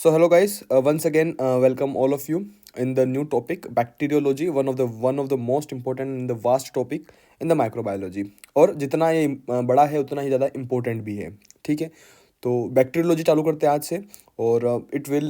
So hello guys, once again welcome all of you in the new topic bacteriology, one of the most important and the vast topic in the microbiology. और जितना ये बड़ा है उतना ही ज़्यादा important भी है. ठीक है, तो बैक्टीरियोलॉजी चालू करते हैं आज से. और it will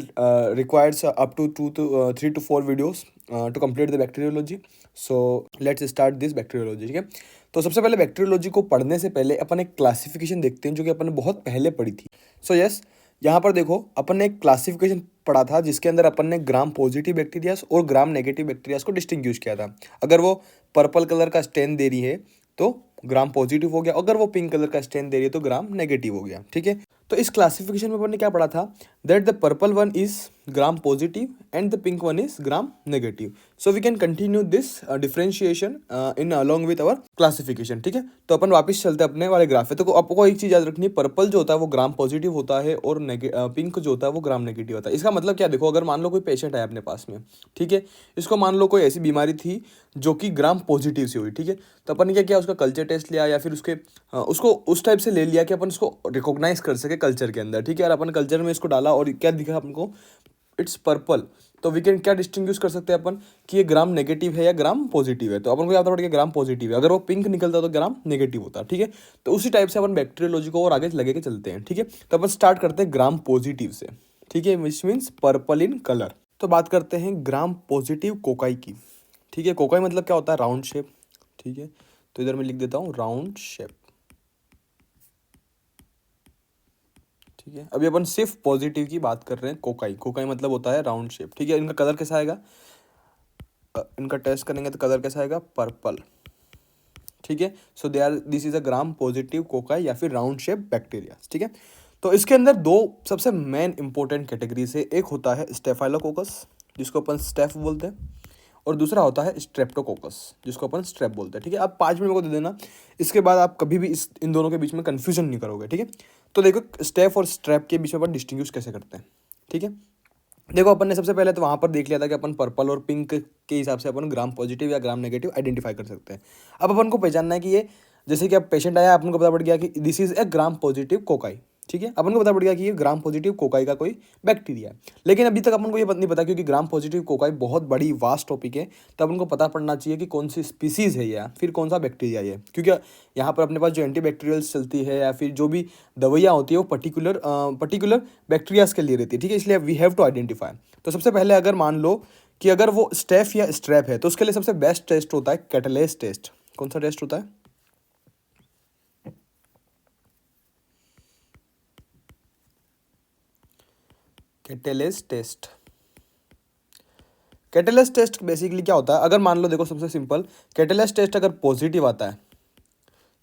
requires up to 3 to 4 videos to complete the bacteriology. So let's start this bacteriology. ठीक है, तो सबसे पहले बैक्टीरियोलॉजी को पढ़ने से पहले अपन एक क्लासिफिकेशन देखते हैं जो कि अपन ने बहुत पहले पढ़ी थी. सो यस, यहाँ पर देखो अपन ने एक क्लासिफिकेशन पढ़ा था जिसके अंदर अपन ने ग्राम पॉजिटिव बैक्टीरियाज और ग्राम नेगेटिव बैक्टीरियाज को डिस्टिंग्विश किया था. अगर वो पर्पल कलर का स्टेन दे रही है तो ग्राम पॉजिटिव हो गया, अगर वो पिंक कलर का स्टेन दे रही है तो ग्राम नेगेटिव हो गया. ठीक है, तो इस क्लासिफिकेशन में अपन ने क्या पढ़ा था, that the purple one is gram positive and the pink one is Gram negative. So we can continue this differentiation in along with our classification. ठीक है, तो अपन वापस चलते हैं अपने वाले ग्राफ पे. तो आपको एक चीज याद रखनी है, पर्पल जो होता है वो ग्राम पॉजिटिव होता है और पिंक जो होता है वो ग्राम नेगेटिव होता है. इसका मतलब क्या, देखो अगर मान लो कोई पेशेंट है अपने पास में, ठीक है, इसको मान लो कोई ऐसी बीमारी थी जो कि ग्राम पॉजिटिव से हुई. ठीक है, तो अपन ने क्या किया, उसका कल्चर टेस्ट लिया या फिर उसको उस टाइप से ले लिया कि अपन उसको रिकॉग्नाइज कर सके कल्चर के अंदर. ठीक है, और अपन कल्चर में इसको डाला और क्या दिखा हमको, इट्स पर्पल. तो वी कैन क्या डिस्टिंग्विश कर सकते हैं अपन कि ये ग्राम नेगेटिव है या ग्राम पॉजिटिव है. तो अपन को याद पड़ गया ग्राम पॉजिटिव है, अगर वो पिंक निकलता तो ग्राम नेगेटिव होता. ठीक है, तो उसी टाइप से अपन बैक्टीरियोलॉजी को और आगे लगे के चलते हैं. ठीक है, तो अपन स्टार्ट करते हैं ग्राम पॉजिटिव से. ठीक है, which means purple in colour. तो बात करते हैं ग्राम पॉजिटिव कोकाई की. ठीक है, कोकाई मतलब क्या होता है, राउंड शेप. ठीक है, तो इधर मैं लिख देता हूँ राउंड शेप. ठीक है, अभी अपन सिर्फ पॉजिटिव की बात कर रहे हैं. कोकाई, कोकाई मतलब होता है राउंड शेप. ठीक है, इनका कलर कैसा आएगा, इनका टेस्ट करेंगे तो कलर कैसा आएगा, पर्पल. ठीक है, so they are, this is a gram positive cocci या फिर राउंड शेप बैक्टीरिया. ठीक है, तो इसके अंदर दो सबसे मेन इंपॉर्टेंट कैटेगरी से, एक होता है स्टेफाइलोकोकस जिसको अपन स्टेफ बोलते हैं, और दूसरा होता है स्ट्रेप्टोकोकस जिसको अपन स्ट्रेप बोलते हैं. ठीक है, आप 5 मिनट मेरे को दे देना, इसके बाद आप कभी भी इन दोनों के बीच में कन्फ्यूजन नहीं करोगे. ठीक है, तो देखो स्टेफ और स्ट्रैप के बीच में अपन डिस्टिंग्विश कैसे करते हैं. ठीक है, देखो अपन ने सबसे पहले तो वहाँ पर देख लिया था कि अपन पर्पल और पिंक के हिसाब से अपन ग्राम पॉजिटिव या ग्राम नेगेटिव आइडेंटिफाई कर सकते हैं. अब अपन को पहचानना है कि ये, जैसे कि अब पेशेंट आया, अपन को पता पड़ गया कि this is a gram positive cocci. ठीक है, अपन को पता पड़ गया कि ये ग्राम पॉजिटिव कोकाई का कोई बैक्टीरिया है. लेकिन अभी तक अपन को ये नहीं पता, क्योंकि ग्राम पॉजिटिव कोकाई बहुत बड़ी वास्ट टॉपिक है, तो अपन को पता पड़ना चाहिए कि कौन सी स्पीसीज है या फिर कौन सा बैक्टीरिया है. क्योंकि यहाँ पर अपने पास जो एंटीबैक्टीरियल्स चलती है या फिर जो भी दवाइयाँ होती है वो पर्टिकुलर बैक्टीरियाज के लिए रहती है. ठीक है, इसलिए वी हैव टू आइडेंटिफाई. तो सबसे पहले अगर मान लो कि अगर वो स्टेफ या स्ट्रैप है, तो उसके लिए सबसे बेस्ट टेस्ट होता है कैटलेस टेस्ट. कौन सा टेस्ट होता है, कैटलेस टेस्ट. कैटलेस टेस्ट बेसिकली क्या होता है, अगर मान लो, देखो सबसे सिंपल, कैटलेस टेस्ट अगर पॉजिटिव आता है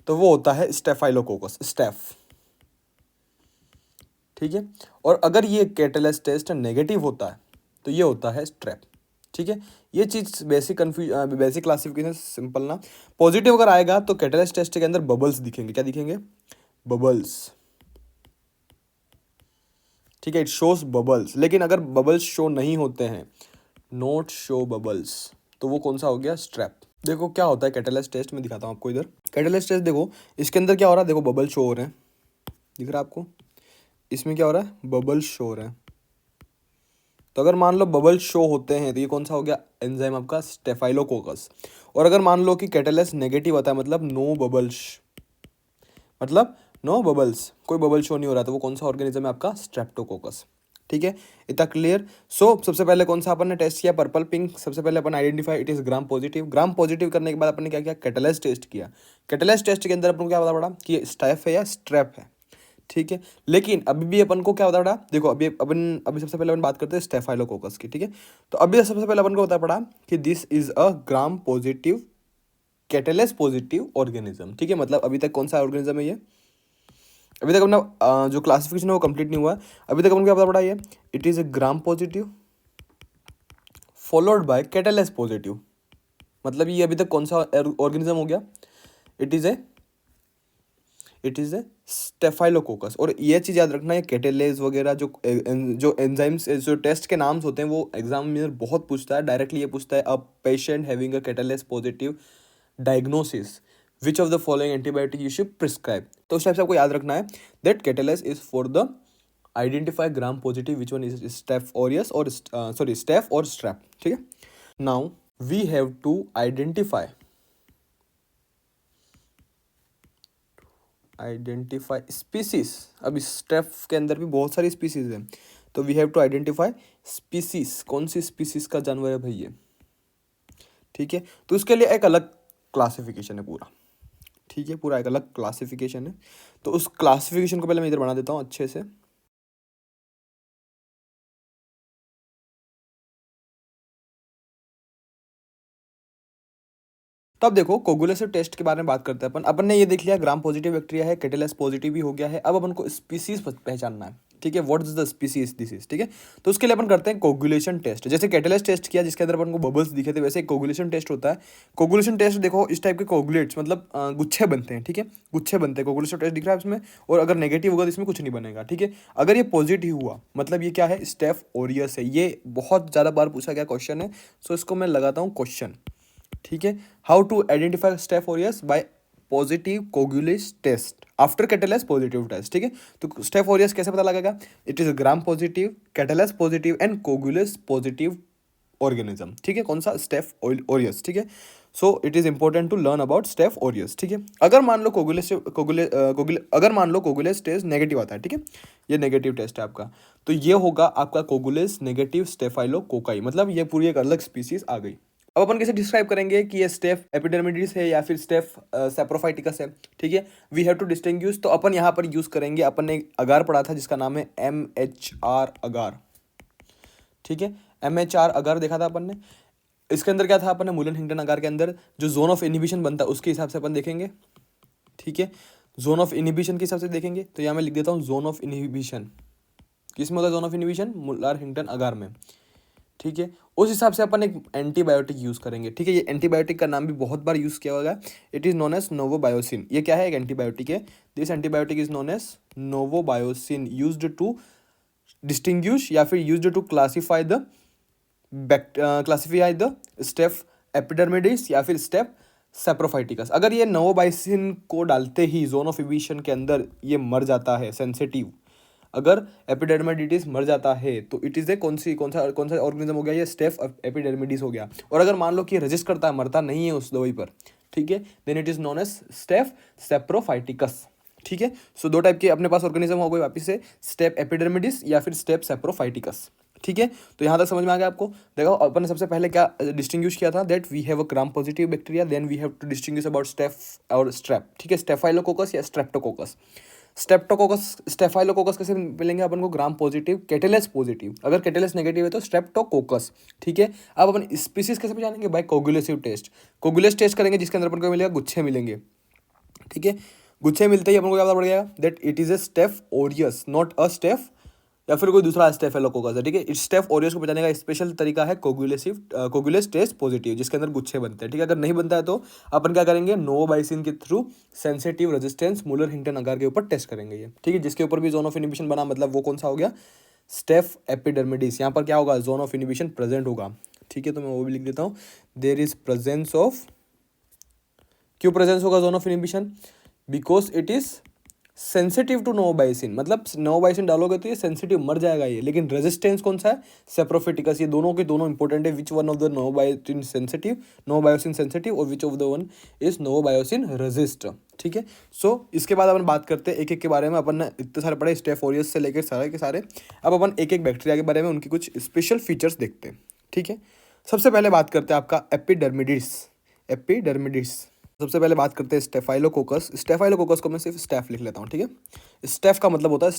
तो वो होता है स्टेफाइलोकोकस, स्टेफ. ठीक है, और अगर ये कैटलेस टेस्ट नेगेटिव होता है तो ये होता है स्ट्रेप. ठीक है, ये चीज़ बेसिक क्लासिफिकेशन सिंपल ना. पॉजिटिव अगर आएगा तो कैटलेस टेस्ट के अंदर बबल्स दिखेंगे. क्या दिखेंगे, बबल्स. ठीक है, इट शोज बबल्स. लेकिन अगर बबल्स शो नहीं होते हैं, नोट शो बबल्स, तो वो कौन सा हो गया, स्ट्रैप. देखो क्या होता है कैटलेस टेस्ट में, दिखाता हूँ आपको इधर. कैटलेस टेस्ट देखो, इसके अंदर क्या हो रहा है, देखो बबल शो हो रहे हैं, दिख रहा है आपको, इसमें क्या हो रहा है, बबल शो हो रहे हैं. तो अगर मान लो बबल शो होते हैं तो ये कौन सा हो गया, एंजाइम आपका स्टेफाइलोकोकस. और अगर मान लो कि कैटलेस नेगेटिव आता है, मतलब नो बबल्स, मतलब नो बबल्स, कोई बबल शो नहीं हो रहा, तो वो कौन सा ऑर्गेनिज्म है आपका, स्ट्रेप्टोकोकस. ठीक है, इतना क्लियर. सो सबसे पहले कौन सा अपन ने टेस्ट किया, पर्पल पिंक. सबसे पहले अपन identify it is gram positive. Gram positive करने के बाद अपन ने क्या किया, कैटलेस टेस्ट किया. कैटलेस टेस्ट के अंदर अपन को क्या पता पड़ा कि ये स्टेफ है या स्ट्रैप है. ठीक है, लेकिन अभी भी अपन को क्या बता पड़ा, देखो अभी सबसे पहले अपन बात करते हैं स्टेफाइलोकोकस की. ठीक है, तो अभी सबसे पहले अपन को बता पड़ा कि this is a gram positive catalase positive organism. ठीक है, मतलब अभी तक कौन सा ऑर्गेनिज्म है ये, अभी तक अपना जो क्लासिफिकेशन है वो कंप्लीट नहीं हुआ. अभी तक अपन को क्या पता पड़ा, ये it is a gram positive followed by catalase positive. मतलब ये अभी तक कौन सा ऑर्गेनिज्म हो गया, इट इज ए स्टेफाइलोकोकस. और ये चीज़ याद रखना है, कैटेलेज वगैरह जो एंजाइम्स, जो टेस्ट के नाम्स होते हैं वो एग्जाम में बहुत पूछता है. डायरेक्टली ये पूछता है, a patient having a catalase positive diagnosis, which of the following antibiotic you should prescribe. तो उस टाइप से आपको याद रखना है that catalase is for the identify gram positive which one is staph aureus और सॉरी स्टेफ और strep, ठीक है। Now we have to identify species. अब इस स्टेफ के अंदर भी बहुत सारी स्पीसीज हैं, तो we have to identify species, कौन सी स्पीसीज का जानवर है भाई ये, ठीक है। तो उसके लिए एक अलग क्लासिफिकेशन है पूरा, ठीक है, पूरा एक अलग क्लासिफिकेशन है। तो उस क्लासिफिकेशन को पहले मैं इधर बना देता हूँ अच्छे से। तो अब देखो कोगुलेसिव टेस्ट के बारे में बात करते हैं अपन ने ये देख लिया ग्राम पॉजिटिव बैक्टीरिया है, कैटेलेस पॉजिटिव भी हो गया है। अब अपन को स्पीसीज पहचानना है, ठीक है, what is the species this is, ठीक है। तो उसके लिए अपन करते हैं कोगुलेशन टेस्ट। जैसे कैटेलेस टेस्ट किया जिसके अंदर अपन को बबल्स दिखे थे, वैसे कोगुलेशन टेस्ट होता है। कोगुलेशन टेस्ट देखो इस टाइप के कोगुलेट्स मतलब गुच्छे बनते हैं, ठीक है, गुच्छे बनते हैं। कोगुलेशन टेस्ट दिख रहा है इसमें, और अगर नेगेटिव होगा तो इसमें कुछ नहीं बनेगा, ठीक है। अगर ये पॉजिटिव हुआ मतलब ये क्या है, स्टेफ ऑरियस है। ये बहुत ज़्यादा बार पूछा गया क्वेश्चन है, सो इसको मैं लगाता हूँ क्वेश्चन, ठीक है। How to identify staph aureus by positive coagulase test after catalase positive test, ठीक है। तो स्टेफ ऑरियस कैसे पता लगेगा, it is gram positive, catalase positive and coagulase positive organism, ठीक है, कौन सा, स्टेफ ऑरियस, ठीक है। So it is important to learn about staph aureus, ठीक है। अगर मान लो अगर मान लो कोगुलेस टेस्ट नेगेटिव आता है, ठीक है, ये नेगेटिव टेस्ट है आपका, तो ये होगा आपका कोगुलेस नेगेटिव स्टेफाइलोकोकाई, मतलब ये पूरी एक अलग स्पीसीज आ गई। अब अपन कैसे डिस्क्राइब करेंगे कि ये स्टेफ एपिडर्मिडिस है या फिर स्टेफ सैप्रोफाइटिकस है, ठीक है। वी हैव टू डिस्टिंग्विश, तो अपन यहाँ पर यूज करेंगे, अपन ने अगार पढ़ा था जिसका नाम है MHR अगार, ठीक है, MHR अगार देखा था अपन ने। इसके अंदर क्या था, अपन ने मूलन हिंगटन अगार के अंदर जो जोन ऑफ इनिबिशन बनता है उसके हिसाब से अपन देखेंगे, ठीक है। जोन ऑफ इनिबिशन के हिसाब से देखेंगे, तो यहाँ मैं लिख देता हूँ जोन ऑफ इनिबिशन किस में होता है, जोन ऑफ इनिबिशन मूलर हिंगटन अगार में, ठीक है। उस हिसाब से अपन एक एंटीबायोटिक यूज करेंगे, ठीक है। ये एंटीबायोटिक का नाम भी बहुत बार यूज किया होगा, it is known as novobiocin. ये क्या है, एक एंटीबायोटिक है। This antibiotic is known as novobiocin, used to distinguish या फिर used to classify the staph epidermidis या फिर स्टेफ सैप्रोफाइटिकस। अगर ये नोवोबायोसिन को डालते ही जोन ऑफ इनिबिशन के अंदर ये मर जाता है, सेंसिटिव, अगर एपिडर्मिडिस मर जाता है तो इट इज ए कौन सा ऑर्गेनिज्म हो गया, ये स्टेफ एपिडर्मिडिस हो गया। और अगर मान लो कि रेजिस्ट करता है, मरता नहीं है उस दवाई पर, ठीक है, then it is known as staph saprophyticus, ठीक है। सो दो टाइप के अपने पास ऑर्गेनिज्म हो गए वापिस से, स्टेप एपिडर्मिडिस या फिर स्टेप सैप्रोफाइटिकस, ठीक है। तो यहाँ तक समझ में आ गया आपको। देखो अपन ने सबसे पहले क्या डिस्टिंग्विश किया था, that we have a gram positive bacteria, then we have to distinguish about staph और स्ट्रेप, ठीक है, स्टेफाइलोकोकस या स्ट्रेप्टोकोकस। स्टेफाइलोकोकस कैसे मिलेंगे अपन को, ग्राम पॉजिटिव, कैटेलेस पॉजिटिव, अगर कैटेलेस नेगेटिव है तो स्ट्रेप्टोकोकस, ठीक है। अब अपन स्पीसीज कैसे पहचानेंगे, बाय कोगुलेसिव टेस्ट। कोगुलेस टेस्ट करेंगे जिसके अंदर अपन को मिलेगा गुच्छे मिलेंगे, ठीक है। गुच्छे मिलते ही अपन को क्या पता पड़ जाएगा, that it is a staph aureus, not a staph या फिर कोई दूसरा स्टेफेलोकोकस है, ठीक है। इस स्टेफ ओरियस को पहचानने का स्पेशल तरीका है कोगुलेस टेस्ट पॉजिटिव, जिसके अंदर गुच्छे बनते हैं, ठीक है। अगर नहीं बनता है तो अपन क्या करेंगे, नोवोबायोसिन के थ्रू सेंसिटिव रेजिस्टेंस मूलर हिंगटन अगार के ऊपर टेस्ट करेंगे ये, ठीक है, जिसके ऊपर भी जोन ऑफ इनिबिशन बना, मतलब वो कौन सा हो गया, स्टेफ एपिडर्मिडिस। यहाँ पर क्या होगा, जोन ऑफ इनिबिशन प्रेजेंट होगा, ठीक है। तो मैं वो भी लिख देता हूँ, देयर इज प्रेजेंस ऑफ, क्यों प्रेजेंस होगा zone of inhibition, because it is sensitive to novobiocin, मतलब नोवोबायोसिन डालोगे तो ये सेंसिटिव मर जाएगा ये, लेकिन रेजिस्टेंस कौन सा है, सैप्रोफिटिकस। ये दोनों के दोनों इंपॉर्टेंट है, which one of the novobiocin sensitive और which of the one is novobiocin resist, ठीक है। सो इसके बाद अपन बात करते हैं एक एक के बारे में। अपन ने इतने सारे पढ़े स्टेफ ऑरियस से लेकर सारे के सारे, अब अपन एक एक बैक्टीरिया के बारे में उनकी कुछ स्पेशल फीचर्स देखते हैं, ठीक है। सबसे पहले बात करते हैं आपका एपिडर्मिडिस। सबसे पहले बात करते हैं स्टेफाइलोकोकस। स्टेफाइलोकोकस को मैं सिर्फ स्टेफ लिख लेता हूँ, ठीक है। स्टेफ का मतलब होता है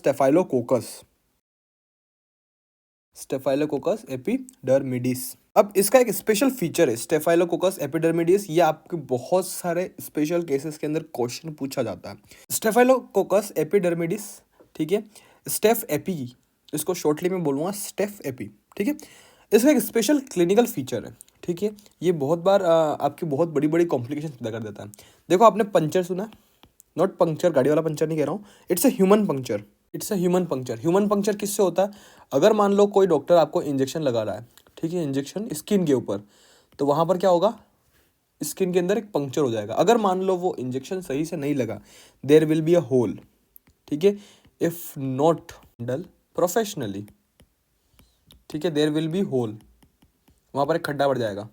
स्टेफाइलोकोकस एपिडर्मिडिस। अब इसका एक स्पेशल फीचर है स्टेफाइलोकोकस एपिडर्मिडिस, ये आपके बहुत सारे स्पेशल केसेस के अंदर क्वेश्चन पूछा जाता है। स्टेफाइलोकोकस एपिडर्मिडिस, ठीक है, स्टेफ एपी, इसको शॉर्टली में बोलूँगा स्टेफ एपी, ठीक है। इसका एक स्पेशल क्लिनिकल फीचर है, ठीक है। ये बहुत बार आपकी बहुत बड़ी बड़ी कॉम्प्लिकेशन पैदा कर देता है। देखो आपने पंचर सुना, नॉट पंक्चर, गाड़ी वाला पंचर नहीं कह रहा हूँ, it's a human puncture, human puncture किससे होता है, अगर मान लो कोई डॉक्टर आपको इंजेक्शन लगा रहा है, ठीक है, इंजेक्शन स्किन के ऊपर, तो वहाँ पर क्या होगा, स्किन के अंदर एक पंक्चर हो जाएगा। अगर मान लो वो इंजेक्शन सही से नहीं लगा, there will be a hole, ठीक है। इफ नॉट डल प्रोफेशनली, ठीक है, देयर विल बी होल, वहाँ पर एक खड्डा पड़ जाएगा,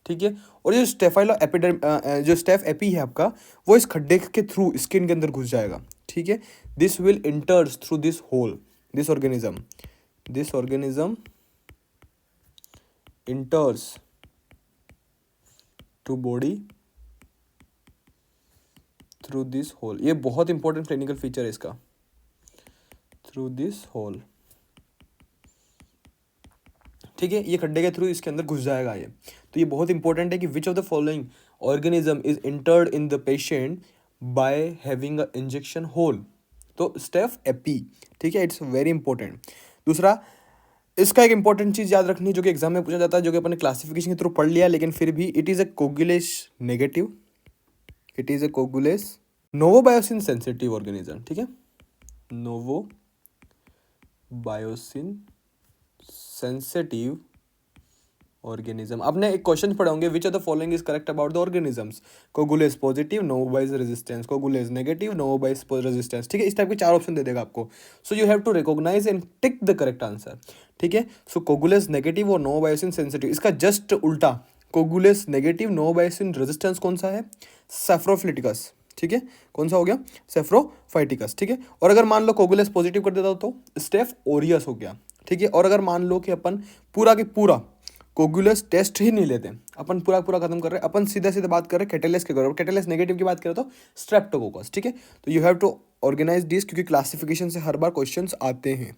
ठीक है। और जो स्टेफाइलो एपिडर्म जो स्टेफ एपी है आपका, वो इस खड्डे के थ्रू स्किन के अंदर घुस जाएगा, ठीक है। This will enters through this hole, this organism enters to body through this hole. ये बहुत इंपॉर्टेंट क्लिनिकल फीचर है इसका, थ्रू दिस होल, ठीक है। ये खड्डे के थ्रू इसके अंदर घुस जाएगा ये। तो ये बहुत इंपॉर्टेंट है कि which of the following organism is entered in the patient by having a injection hole. तो स्टेफ एपी, ठीक है, इट्स वेरी इंपॉर्टेंट। दूसरा, इसका एक इंपॉर्टेंट चीज याद रखनी जो कि एग्जाम में पूछा जाता है, जो कि अपने क्लासिफिकेशन के थ्रू पढ़ लिया, लेकिन फिर भी it is a coagulase negative, it is a coagulase novobiocin sensitive organism, ठीक है, नोवोबायोसिन सेंसिटिव ऑर्गेनिज्म। आपने एक क्वेश्चन पढ़े होंगे, which of the following is correct about the organisms. Coagulase positive, novobiocin resistance, coagulase negative, novobiocin resistance, ठीक है। इस type के 4 ऑप्शन दे देगा आपको। So you have to recognize and tick the correct answer, ठीक है। सो कोगुलेस नेगेटिव और नोवोबायोसिन सेंसिटिव, इसका जस्ट उल्टा कोगुलेस नेगेटिव नोवोबायोसिन रेजिस्टेंस कौन सा है, सेफ्रोफिलिटिकस, ठीक है। कौन सा हो गया, सेफ्रोफाइटिकस, ठीक है। और अगर मान लो कोगुलेस पॉजिटिव कर देता तो स्टेफ ओरियस हो गया, ठीक है। और अगर मान लो कि अपन पूरा के पूरा कोगुलस टेस्ट ही नहीं लेते, अपन पूरा पूरा खत्म कर रहे हैं, अपन सीधा सीधा बात कर रहे हैं कैटेलेस के, कैटेलेस नेगेटिव की बात करें तो स्ट्रेप्टोकोकस, ठीक है। तो you have to organize this, क्योंकि क्लासिफिकेशन से हर बार क्वेश्चंस आते हैं,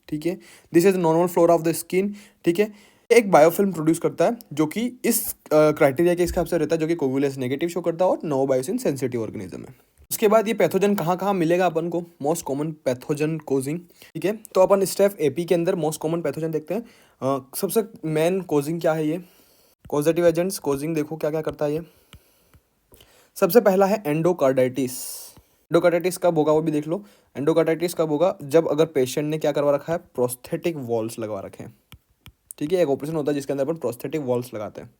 ठीक है। This is normal flora of the skin, ठीक है। एक बायोफिल्म प्रोड्यूस करता है जो कि इस क्राइटेरिया के हिसाब से रहता है, जो कि कोगुलेस नेगेटिव शो करता है और नोवोबायोसिन सेंसिटिव ऑर्गेनिज्म है। उसके बाद ये पैथोजन कहाँ कहाँ मिलेगा अपन को, मोस्ट कॉमन पैथोजन कोजिंग, ठीक है। तो अपन स्टेफ एपी के अंदर मोस्ट कॉमन पैथोजन देखते हैं। सबसे मेन कोजिंग क्या है, ये कॉजेटिव एजेंट्स कोजिंग देखो क्या क्या करता है ये। सबसे पहला है एंडोकार्डाइटिस। एंडोकार्डाइटिस कब होगा वो भी देख लो। एंडोकार्डाइटिस कब होगा, जब अगर पेशेंट ने क्या करवा रखा है, प्रोस्थेटिक वॉल्स लगवा रखे हैं, ठीक है। एक ऑपरेशन होता है जिसके अंदर अपन प्रोस्थेटिक वॉल्स लगाते हैं।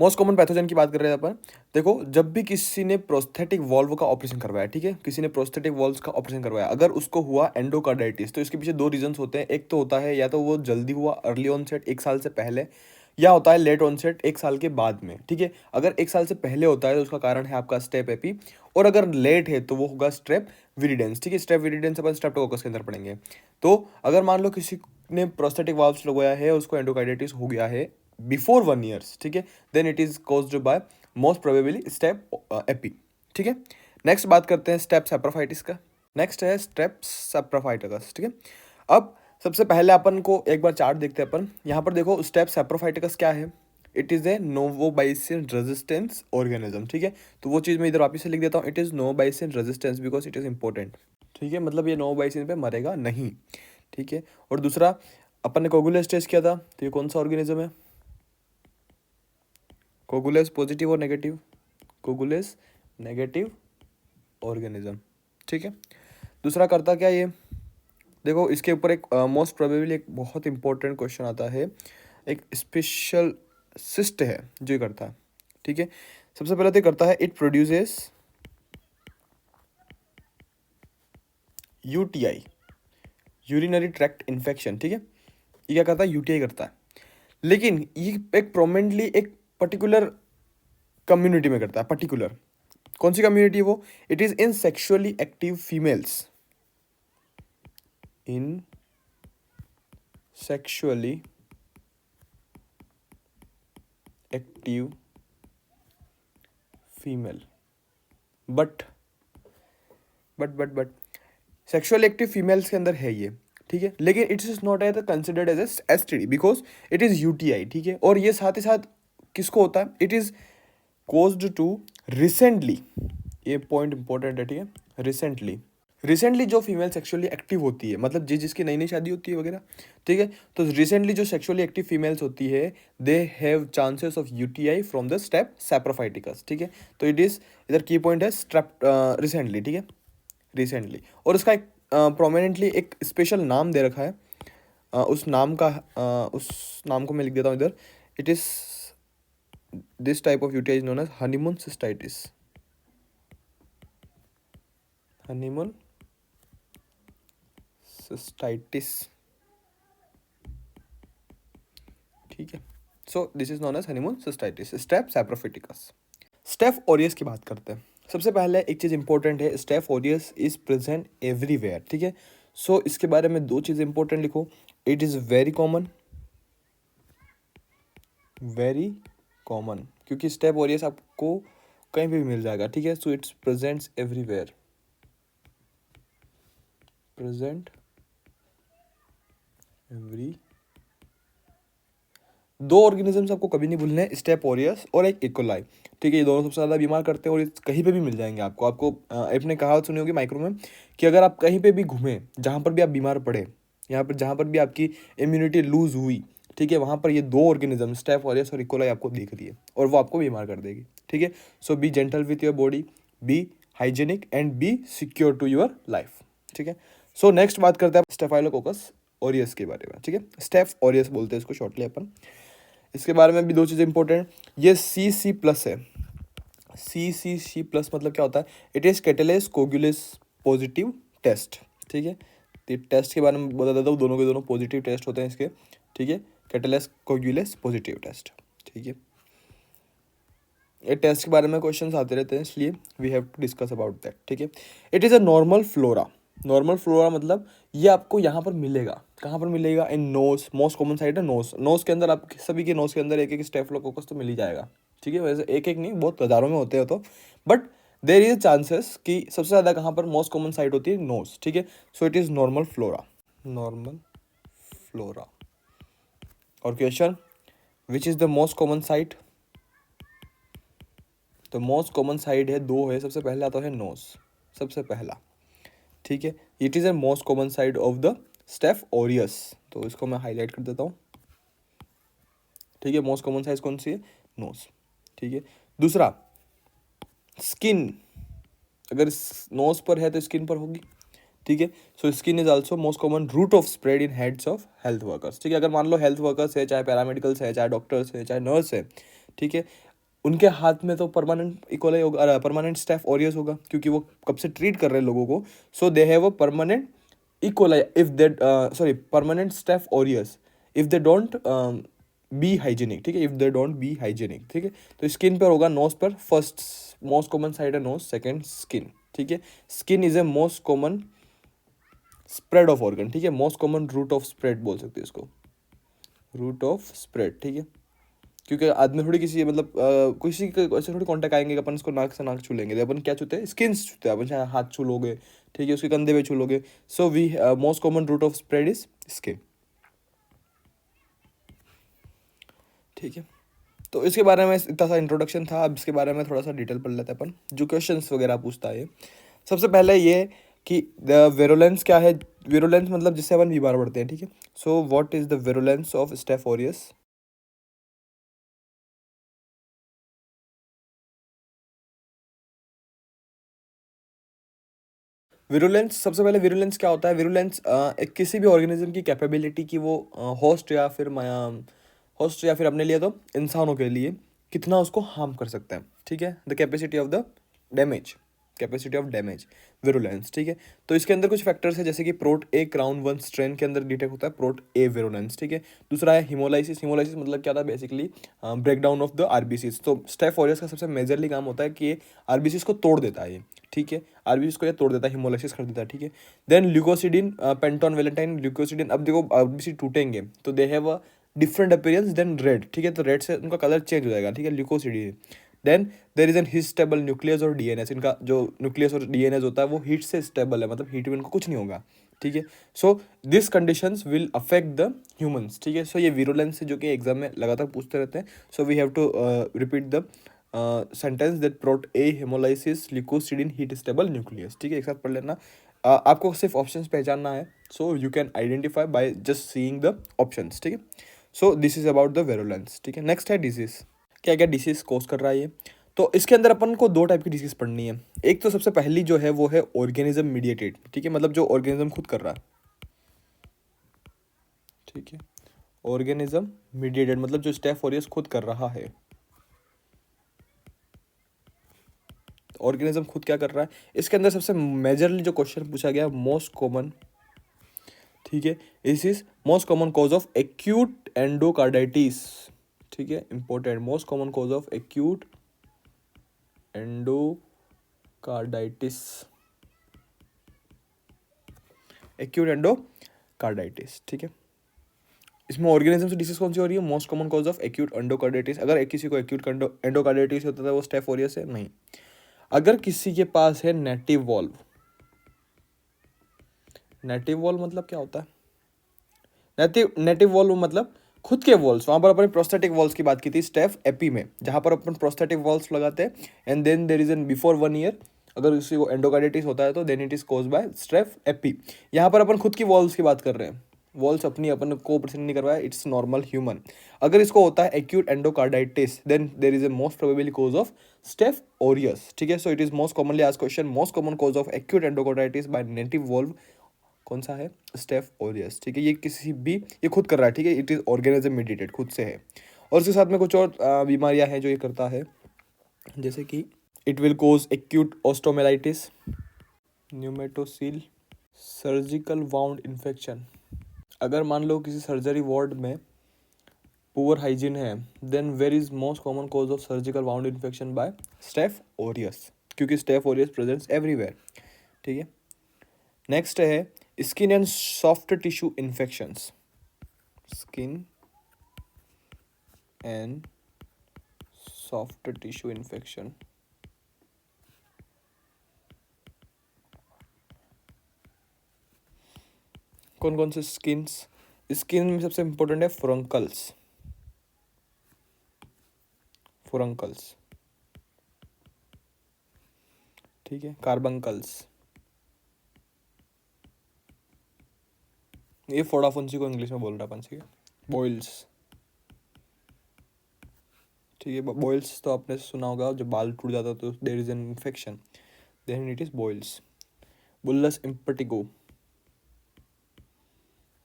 मोस्ट कॉमन पैथोजन की बात कर रहे हैं अपन। देखो, जब भी किसी ने प्रोस्थेटिक वॉल्व का ऑपरेशन करवाया, ठीक है, किसी ने प्रोस्थेटिक वॉल्व का ऑपरेशन करवाया, अगर उसको हुआ एंडोकार्डाइटिस, तो इसके पीछे 2 रीजंस होते हैं। एक तो होता है या तो वो जल्दी हुआ, अर्ली ऑनसेट 1 साल से पहले, या होता है लेट ऑनसेट 1 साल के बाद में, ठीक है। अगर 1 साल से पहले होता है तो उसका कारण है आपका स्टेप एपी, और अगर लेट है तो वो होगा स्ट्रेप विरिडेंस, ठीक है। स्ट्रेप विरिडेंस अपन स्ट्रेप्टोकोकस के अंदर पढ़ेंगे। तो अगर मान लो किसी ने प्रोस्थेटिक वाल्व्स लगवाया है, उसको एंडोकार्डाइटिस हो गया है बिफोर 1 ईयर्स, ठीक है, then it is caused by most probably staph epi, ठीक है। नेक्स्ट बात करते हैं स्टेप सैप्रोफाइटिस का। नेक्स्ट है स्टेप सैप्रोफाइटिकस, ठीक है। अब सबसे पहले अपन को एक बार चार्ट देखते हैं अपन। यहाँ पर देखो स्टेप सैप्रोफाइटिकस क्या है, it is a novobiocin resistance organism, ठीक है। तो वो चीज़ मैं इधर वापस से लिख देता हूँ, it is novobiocin resistance because it is important, ठीक है। मतलब ये नोवोबाइसिन पे मरेगा नहीं, ठीक है। और दूसरा, अपन ने कोगुलेस टेस्ट किया था, तो ये कौन सा ऑर्गेनिज्म है, कोगुलेस पॉजिटिव और नेगेटिव, कोगुलेस नेगेटिव ऑर्गेनिज्म, ठीक है। दूसरा करता क्या ये, देखो इसके ऊपर एक मोस्ट प्रोबेबली एक बहुत इंपॉर्टेंट क्वेश्चन आता है, एक स्पेशल सिस्ट है जो ये करता है, ठीक है। सबसे पहले तो ये करता है, it produces UTI, urinary tract infection, ठीक है। ये क्या करता है, यूटीआई करता है, लेकिन ये एक प्रोमिनेंटली एक पर्टिकुलर कम्युनिटी में करता है। पर्टिकुलर कौन सी कम्युनिटी है वो, it is in sexually active females, in sexually active female, but sexually active females के अंदर है ये, ठीक है। लेकिन it is not as considered as STD because it is UTI, ठीक है। और ये साथ ही साथ किसको होता है, it is caused to recently, ये पॉइंट इंपॉर्टेंट है, ठीक है, रिसेंटली जो फीमेल सेक्सुअली एक्टिव होती है, मतलब जिसकी नई नई शादी होती है वगैरह, ठीक है। तो रिसेंटली जो सेक्सुअली एक्टिव फीमेल्स होती है, they have chances of UTI from the staph saprophyticus, ठीक है। तो इट इज इधर की पॉइंट है स्ट्रेप रिसेंटली, ठीक है, रिसेंटली। और उसका एक प्रोमिनेंटली एक स्पेशल नाम दे रखा है, उस नाम को मैं लिख देता हूँ इधर, it is this type of UTI is known as honeymoon cystitis, ठीक है। So this is known as honeymoon cystitis. Staph saprophyticus. Staph aureus की बात करते हैं। सबसे पहले एक चीज़ इंपॉर्टेंट है, staph aureus is present everywhere, ठीक है। सो इसके बारे में दो चीज़ इंपॉर्टेंट लिखो। It is very common, very common, क्योंकि स्टेफ ओरियस आपको कहीं पे भी मिल जाएगा, ठीक है। So it's presents everywhere, present every. दो ऑर्गेनिजम्स आपको कभी नहीं भूलने, स्टेप ओरियस और एक इकोलाई, ठीक है। ये दोनों सबसे ज़्यादा बीमार करते हैं और ये कहीं पे भी मिल जाएंगे आपको। आपने कहावत सुनी होगी माइक्रो में कि अगर आप कहीं पे भी घूमें, जहाँ पर भी आप बीमार पड़े, यहाँ पर जहाँ पर भी आपकी इम्यूनिटी लूज हुई, ठीक है, वहाँ पर ये दो ऑर्गेनिज्म स्टेप ओरियस और इकोलाई आपको दिख रही है और वो आपको बीमार कर देगी, ठीक है। So be gentle with your body, be hygienic and be secure to your life, ठीक है। सो नेक्स्ट बात करते हैं स्टेफाइलोकोकस ओरियस के बारे में, ठीक है। स्टेफ ओरियस बोलते हैं इसको शॉर्टली अपन। इसके बारे में भी दो चीज़ें इंपॉर्टेंट, ये सी प्लस है। सी प्लस मतलब क्या होता है? It is कैटेलेस coagulase positive test, ठीक है। तो टेस्ट के बारे में बता देता हूँ, दोनों के दोनों पॉजिटिव टेस्ट होते हैं इसके, ठीक है। कैटेलेस कोगुलेस पॉजिटिव टेस्ट, ठीक है। ये टेस्ट के बारे में क्वेश्चंस आते रहते हैं, इसलिए we have to discuss about that, ठीक है। It is a normal flora. Normal flora मतलब ये आपको यहाँ पर मिलेगा, कहाँ पर मिलेगा? In nose, most common site है नोज। नोज के अंदर आप सभी के नोज के अंदर एक एक स्टेफिलोकोकस तो मिल ही जाएगा, ठीक है। वैसे एक एक नहीं, बहुत हज़ारों में होते हो तो, बट देर इज चांसेस कि सबसे ज़्यादा कहाँ पर मोस्ट कॉमन साइट होती है? नोज, ठीक है। So it is normal flora, normal flora. और question, which is the most common site? तो मोस्ट कॉमन साइड है, दो है। सबसे पहला तो है नोज, सबसे पहला, ठीक है। It is a most common side of the staph aureus, तो इसको मैं हाईलाइट कर देता हूँ, ठीक है। मोस्ट कॉमन साइज कौन सी है? नोज, ठीक है। दूसरा, स्किन, अगर नोज पर है तो स्किन पर होगी, ठीक है। So skin is also most common route of spread in heads of health workers, ठीक है। अगर मान लो हेल्थ वर्कर्स है, चाहे पैरामेडिकल्स है, चाहे डॉक्टर्स है, चाहे नर्स है, ठीक है, उनके हाथ में तो परमानेंट इकोलाई होगा, परमानेंट स्टेफ ओरियस होगा, क्योंकि वो कब से ट्रीट कर रहे हैं लोगों को। So they have a permanent E coli if they, sorry, permanent staph aureus if they don't be hygienic, ठीक है। If they don't be hygienic, ठीक है। तो स्किन पर होगा, नोज पर फर्स्ट मोस्ट कॉमन साइड है नोज, सेकेंड स्किन, ठीक है। Skin is a most common spread of organ, ठीक है। Most common route of spread बोल सकते हैं इसको, रूट ऑफ स्प्रेड, ठीक है। क्योंकि आदमी थोड़ी किसी मतलब किसी के ऐसे थोड़ी कांटेक्ट आएंगे कि अपन इसको नाक से नाक छू लेंगे, तो अपन क्या छूते हैं? स्किन छूते हैं अपन, चाहे हाथ छू लोगे, ठीक है, उसके कंधे पे छू लोगे। So we most common route of spread is skin, ठीक है। तो इसके बारे में इतना सा इंट्रोडक्शन था। अब इसके बारे में थोड़ा सा डिटेल पढ़ लेते हैं अपन, जो क्वेश्चंस वगैरह पूछता है। सबसे पहले ये कि द वेरुलेंस क्या है? वेरुलेंस मतलब जिससे अपन बीमार पड़ते हैं, ठीक है। So what is the virulence of staph aureus? Virulence, सबसे पहले विरुलेंस क्या होता है? विरुलेंस एक किसी भी ऑर्गेनिज्म की कैपेबिलिटी की वो होस्ट या फिर अपने लिए तो इंसानों के लिए कितना उसको हार्म कर सकता है, ठीक है। The capacity of the damage, capacity of damage, virulence, ठीक है। तो इसके अंदर कुछ फैक्टर्स है, जैसे कि प्रोट ए क्राउन वन स्ट्रेन के अंदर डिटेक्ट होता है प्रोट ए विरुलेंस, ठीक है। दूसरा है हिमोलाइसिस। हिमोलाइसिस मतलब क्या था? Basically break down of the RBCs. तो स्टेफ ओरियस का सबसे मेजरली काम होता है कि ये आरबीसीज को तोड़ देता है ये, ठीक है। आरबीसीज को ये तोड़ देता है, हिमोलाइसिस कर देता है, ठीक है। Then leukocidin, Panton Valentine leukocidin. अब देखो आरबीसी टूटेंगे तो they have a different appearance then red, ठीक है। तो रेड से उनका कलर चेंज हो जाएगा, ठीक है, leukocidin. Then there is an heat stable nucleus और डीएनएस। इनका जो न्यूक्लियस और डीएनएस होता है वो हीट से स्टेबल है, मतलब हीट में इनको कुछ नहीं होगा, ठीक है। So this conditions will affect the humans, ठीक है। सो ये वीरोलेंस से जो कि एग्जाम में लगातार पूछते रहते हैं। So we have to repeat the sentence that protein A hemolysis leukocidin heat stable nucleus, ठीक है। एक साथ पढ़ लेना। आपको सिर्फ ऑप्शंस पहचानना है, so you can identify by just seeing the options, ठीक है। So this is about the virulence, ठीक है। नेक्स्ट है डिसीज। क्या क्या डिसीज कोज कर रहा है ये? तो इसके अंदर अपन को दो टाइप की डिसीज पढ़नी है। एक तो सबसे पहली जो है वो है ऑर्गेनिज्म मीडिएटेड, ठीक है, मतलब जो ऑर्गेनिज्म खुद कर रहा है, ठीक है। ऑर्गेनिज्म मीडिएटेड मतलब जो स्टेफ ओरियस खुद कर रहा है। ऑर्गेनिज्म खुद क्या कर रहा है? इसके अंदर सबसे मेजरली जो क्वेश्चन पूछा गया, मोस्ट कॉमन ठीक है, this is most common cause of acute endocarditis, ठीक है, important, most common cause of acute endocarditis, acute endocarditis, ठीक है। इसमें ऑर्गेनिज्म से डिसीज कौन सी हो रही है? Most common cause of acute endocarditis. अगर किसी को एक्यूट एंडोकार्डाइटिस होता था वो स्टेफ ऑरियस है? नहीं। अगर किसी के पास है नेटिव वॉल्व, नेटिव वॉल्व मतलब क्या होता है? नेटिव वॉल्व मतलब खुद के वॉल्स। वहां पर अपन प्रोस्थेटिक वॉल्स की बात की थी स्टेफ एपी में, जहां पर अपन प्रोस्थेटिक वॉल्स लगाते हैं and then there is an before 1 year अगर किसी को एंडोकार्डाइटिस होता है तो then it is cause by staph epi. यहाँ पर अपन खुद की वॉल्स की बात कर रहे हैं, वॉल्स अपनी अपन को प्रेजेंट नहीं करवाया, इट्स नॉर्मल ह्यूमन। अगर इसको होता है acute endocarditis then there is a most probably cause of staph aureus, ठीक है। So it is most commonly asked question, most common cause of acute endocarditis by native valve कौन सा है? Staph aureus, ठीक है। ये किसी भी, ये खुद कर रहा है, ठीक है, इट इज ऑर्गेनिज्म मीडिएटेड, खुद से है। और उसके साथ में कुछ और बीमारियां हैं जो ये करता है, जैसे कि it will cause acute osteomyelitis, pneumatocele, surgical wound infection. अगर मान लो किसी सर्जरी वार्ड में पुअर हाइजीन है then where is most common cause of surgical wound infection by staph aureus, क्योंकि स्टेफ ओरियस प्रेजेंट्स एवरीवेयर, ठीक है। नेक्स्ट है skin and soft tissue infections, skin and soft tissue infection. कौन कौन से skin में सबसे इंपॉर्टेंट है फुरंकल्स, फुरंकल्स, ठीक है, कार्बंकल्स, ये फोड़ाफुंसी को इंग्लिश में बोल रहा है अपन, ठीक है, बॉइल्स, ठीक है। बॉइल्स तो आपने सुना होगा, जब बाल टूट जाता तो there is an infection, then it is boils. Bullous impetigo,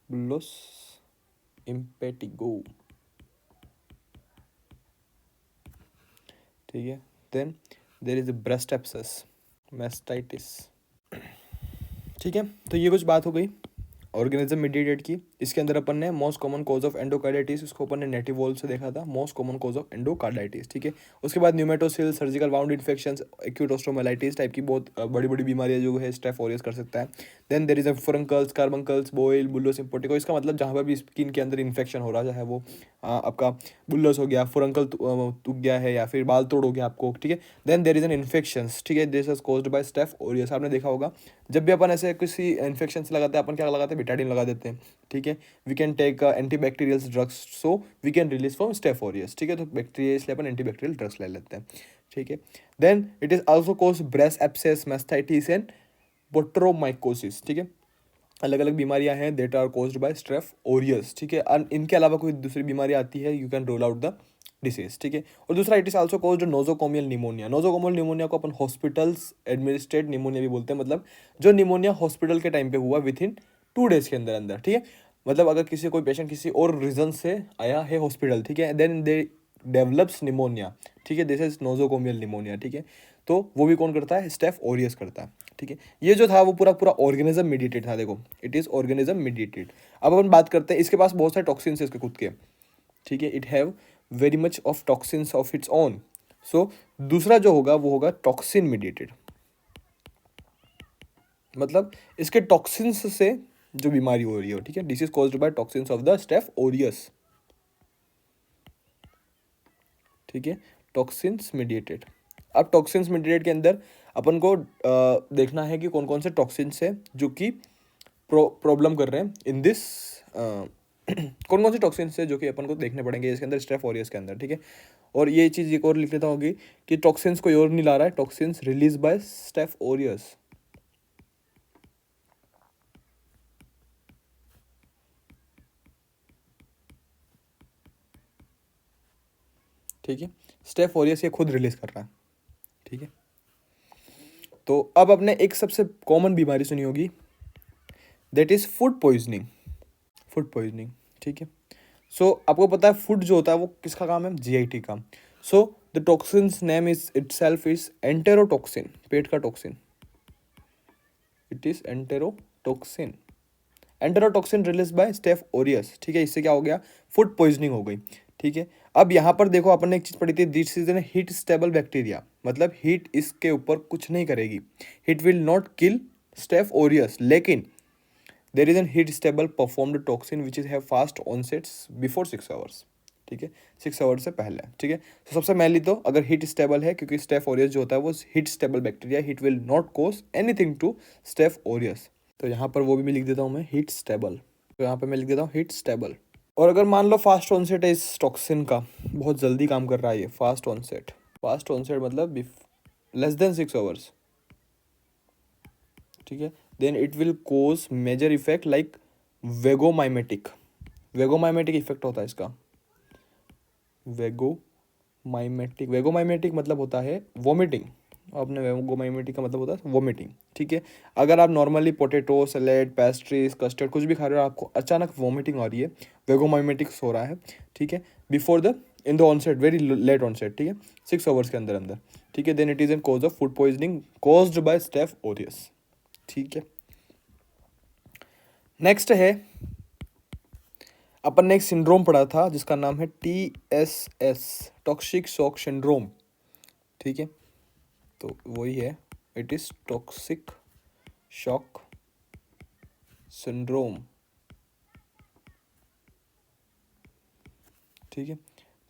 bullous impetigo, ठीक है। Then there is breast abscess, mastitis, ठीक है। तो ये कुछ बात हो गई ऑर्गेनिज्म मीडिएटेड की। इसके अंदर अपन ने most common cause of endocarditis, इसको अपन ने नेटिव वॉल्व से देखा था, most common cause of endocarditis, ठीक है। उसके बाद pneumatocele, surgical wound infections, acute osteomyelitis type की बहुत बड़ी बड़ी बीमारियां जो है स्टेफ ओरियस कर सकता है। Then there is furuncles, carbuncles, boil, bullous impetigo. इसका मतलब जहाँ पर भी स्किन के अंदर इन्फेक्शन हो रहा है, चाहे वो आपका बुल्लोस हो गया, फुरंकल तुक गया है या फिर बाल तोड़ हो गया आपको, ठीक है। Then there is an infections, ठीक है, this is caused by staph aureus. आपने देखा होगा जब भी अपन ऐसे किसी इन्फेक्शन से लगाते हैं अपन क्या लगाते हैं? बेटाडीन लगा देते हैं, ठीक है। We can take antibacterial drugs so we can release from staph aureus, ठीक है। तो बैक्टीरिया इसलिए अपन एंटीबैक्टीरियल ड्रग्स ले लेते हैं, ठीक है। Then it is also cause breast abscess, mastitis and botryomycosis, ठीक है। अलग अलग बीमारियां हैं that are caused by staph aureus, ठीक है। इनके अलावा कोई दूसरी बीमारी आती है you can rule out the disease, ठीक है। और दूसरा it is also caused nosocomial pneumonia. Nosocomial pneumonia को अपन हॉस्पिटल्स एडमिनिस्ट्रेट निमोनिया भी बोलते हैं, मतलब जो निमोनिया हॉस्पिटल के टाइम पे हुआ विद इन 2 days के अंदर अंदर, ठीक है। मतलब अगर किसी कोई पेशेंट किसी और रीजन से आया है हॉस्पिटल, ठीक है, देन दे डेवलप्स निमोनिया, ठीक है, दिस इज नोजोकोमियल निमोनिया, ठीक है। तो वो भी कौन करता है? स्टेफ ओरियस करता है, ठीक है। ये जो था वो पूरा पूरा ऑर्गेनिज्म मीडिएटेड था, देखो इट इज ऑर्गेनिज्म मीडिएटेड। अब अपन बात करते हैं, इसके पास बहुत सारे टॉक्सिन्स है इसके खुद के, ठीक है, it have very much of toxins of its own. So दूसरा जो होगा वो होगा टॉक्सिन मीडिएटेड, मतलब इसके टॉक्सिन्स से जो बीमारी हो रही है, ठीक है, this is caused by toxins of the staph aureus, ठीक है, टॉक्सिन्स मीडिएटेड। अब टॉक्सिन्स मीडिएटेड के अंदर अपन को देखना है कि कौन कौन से टॉक्सिन्स है जो कि प्रॉब्लम कर रहे हैं इन दिस कौन कौन से टॉक्सिन्स है जो कि अपन को देखने पड़ेंगे इसके अंदर स्टेफ ओरियस के अंदर, ठीक है। और ये चीज़ एक और लिख लेता होगी कि टॉक्सिन्स कोई और नहीं ला रहा है, toxins release by staph aureus, ठीक है। स्टेफ ओरियस ये खुद रिलीज कर रहा है, ठीक है। तो अब आपने एक सबसे कॉमन बीमारी सुनी होगी that is food poisoning, food poisoning, ठीक है। सो आपको पता है फूड जो होता है वो किसका काम है? जीआईटी का। So the toxins name is itself is enterotoxin, पेट का toxin, it is enterotoxin. Enterotoxin release by staph aureus, ठीक है, इससे क्या हो गया, फूड पॉइजनिंग हो गई, ठीक है। अब यहाँ पर देखो अपन ने एक चीज पढ़ी थी, this is an heat stable bacteria, मतलब हीट इसके ऊपर कुछ नहीं करेगी, heat will not kill staph aureus, लेकिन there is an heat stable performed toxin which is have fast onsets before 6 hours, ठीक है, 6 आवर्स से पहले, ठीक है। तो सबसे पहले तो अगर हीट स्टेबल है, क्योंकि स्टेफ ओरियस जो होता है वो heat stable bacteria, heat will not cause anything to staph aureus, तो यहाँ पर वो भी मैं लिख देता हूँ मैं हीट स्टेबल, तो यहाँ पर मैं लिख देता हूँ हीट स्टेबल। और अगर मान लो फास्ट ऑनसेट है इस टॉक्सिन का, बहुत जल्दी काम कर रहा है ये, फास्ट ऑनसेट मतलब लेस देन 6 आवर्स, ठीक है, then it will cause major effect like vagomimetic, vagomimetic effect होता है इसका, वेगोमाइमेटिक मतलब होता है वोमिटिंग, आपने वेगोमाइमेटिक का मतलब होता है वोमिटिंग, ठीक है। अगर आप normally potato salad pastries custard कुछ भी खा रहे हो, आपको अचानक वोमिटिंग आ रही है, वेगोमाइमेटिक्स हो रहा है, ठीक है, before the in the onset, very late onset, ठीक है, 6 आवर्स के अंदर अंदर, ठीक है, then it is an cause of food poisoning caused by staph aureus, ठीक है। नेक्स्ट है, अपन ने एक सिंड्रोम पढ़ा था जिसका नाम है TSS, टॉक्सिक शॉक सिंड्रोम, ठीक है, तो वही है, it is toxic shock syndrome, ठीक है,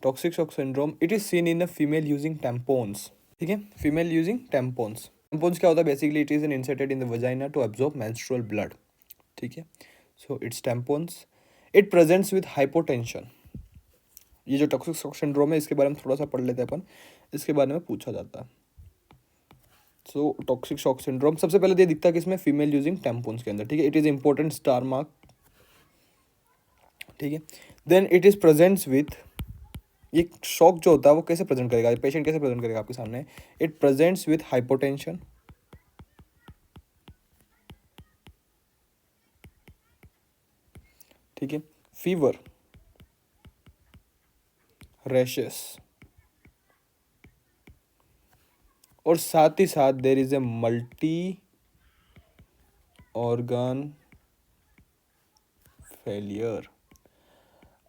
toxic shock syndrome, it is seen in a female using tampons, ठीक है, फीमेल यूजिंग टैम्पोन्स, टैम्पोन्स क्या होता है basically, it is an inserted in the vagina to absorb menstrual blood, ठीक है, so it's tampons, it presents with hypotension, ये जो toxic shock syndrome है इसके बारे में थोड़ा सा पढ़ लेते हैं अपन, इसके बारे में पूछा जाता है। सो टॉक्सिक शॉक सिंड्रोम सबसे पहले ये दिखता है किसमें, फीमेल यूजिंग टैम्पोन्स के अंदर, ठीक है, it is important star mark, ठीक है, then it is presents with, ये शॉक जो होता है वो कैसे प्रेजेंट करेगा, पेशेंट कैसे प्रेजेंट करेगा आपके सामने, इट प्रेजेंट्स विथ हाइपोटेंशन, ठीक है, फीवर, रैशेस, और साथ ही साथ there is a multi organ failure.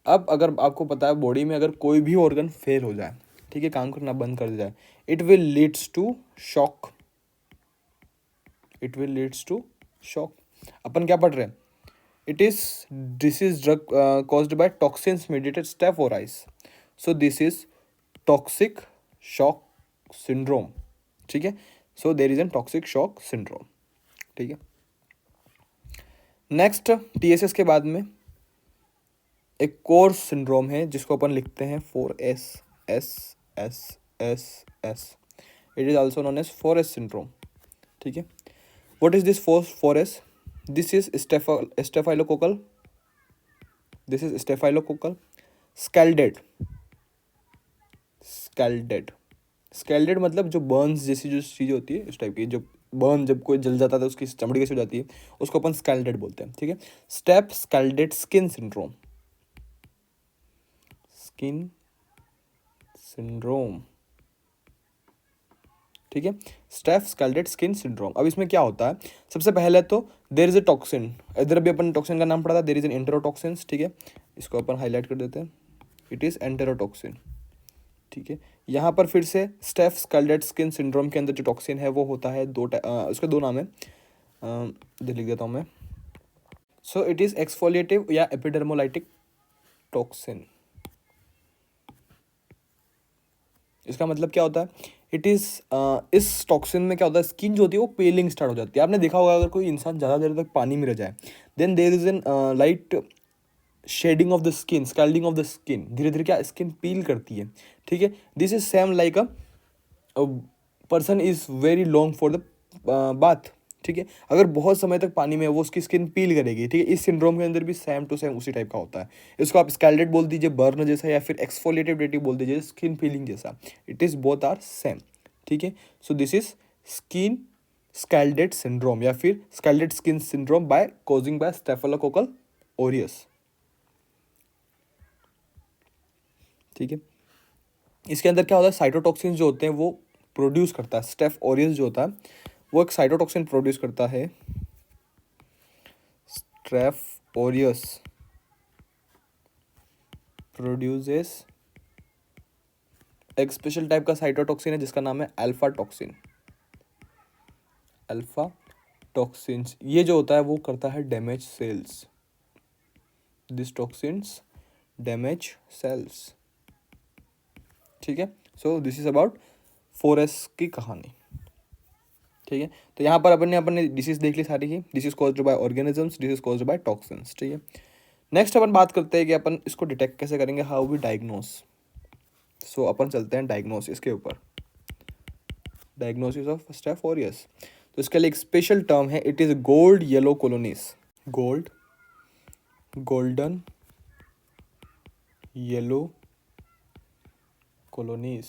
अब अगर आपको पता है बॉडी में अगर कोई भी ऑर्गन फेल हो जाए, ठीक है, काम करना बंद कर जाए, it will leads to shock, it will leads to shock. अपन क्या पढ़ रहे हैं, it is disease drug caused by toxins mediated staph aureus, so this is toxic shock syndrome, ठीक है, so there is an toxic shock syndrome, ठीक है। Next TSS के बाद में एक कोर सिंड्रोम है जिसको अपन लिखते हैं 4S, S S S S, it is also known as 4S syndrome, ठीक है। What is this 4S, this is staphylococcal, this is staphylococcal scalded, scalded, scalded मतलब जो बर्न्स जैसी जो चीज़ होती है इस टाइप की, जो बर्न जब कोई जल जाता है तो उसकी चमड़ी कैसे हो जाती है, उसको अपन स्कैल्डेड बोलते हैं, ठीक है। Staph scalded skin syndrome, skin syndrome, ठीक है, स्टेफ स्कैल्डेड स्किन सिंड्रोम। अब इसमें क्या होता है, सबसे पहले तो देर इज ए टॉक्सिन, इधर भी अपन टॉक्सिन का नाम पढ़ा था, देर इज एन एंटेरोटॉक्सिन, ठीक है, इसको अपन हाईलाइट कर देते हैं, इट इज एंटेरोटॉक्सिन, ठीक है। यहाँ पर फिर से स्टेफ स्कैल्डेड स्किन सिंड्रोम के अंदर जो टॉक्सिन है वो होता है उसके दो नाम है, लिख देता हूँ मैं, सो इट इज एक्सफोलिएटिव या एपिडर्मोलाइटिक टॉक्सिन। इसका मतलब क्या होता है, इट इज इस टॉक्सिन में क्या होता है, स्किन जो होती है वो पेलिंग स्टार्ट हो जाती है। आपने देखा होगा अगर कोई इंसान ज़्यादा देर तक पानी में रह जाए, then there is an light shedding of the skin, scalding of the skin, धीरे धीरे क्या स्किन पील करती है, ठीक है। This is same like a person is very long for the bath, ठीक है, अगर बहुत समय तक पानी में है वो उसकी स्किन पील करेगी, ठीक है। इस सिंड्रोम के अंदर भी सेम टू सेम उसी टाइप का होता है, इसको आप स्कैल्डेड बोल दीजिए बर्न जैसा, या फिर एक्सफोलिएटिव बोल दीजिए स्किन पीलिंग जैसा, it is both are same, ठीक है। So this is skin scalded syndrome या फिर scalded skin syndrome by causing by staphylococcal aureus, ठीक है। इसके अंदर क्या होता है, साइटोटॉक्सिन जो होते हैं वो प्रोड्यूस करता है, स्टेफ ओरियस जो होता है वो एक साइटोटॉक्सिन प्रोड्यूस करता है, स्ट्रेफ ओरियस प्रोड्यूसेस एक स्पेशल टाइप का साइटोटॉक्सिन है जिसका नाम है अल्फा टॉक्सिन। अल्फा टॉक्सिन्स ये जो होता है वो करता है damage cells. This toxins damage cells. ठीक है, so this is about 4S की कहानी। ठीक है, तो यहाँ पर अपन ने डिसीज देख ली सारी ही। This is caused by organisms, this is caused by toxins. ठीक है, नेक्स्ट अपन बात करते हैं कि अपन इसको डिटेक्ट कैसे करेंगे, हाउ वी डायग्नोस। सो अपन चलते हैं डायग्नोसिस के ऊपर। डायग्नोसिस ऑफ स्टेफ ओरियस, तो इसके लिए एक स्पेशल टर्म है, it is gold yellow colonies. Gold golden yellow colonies.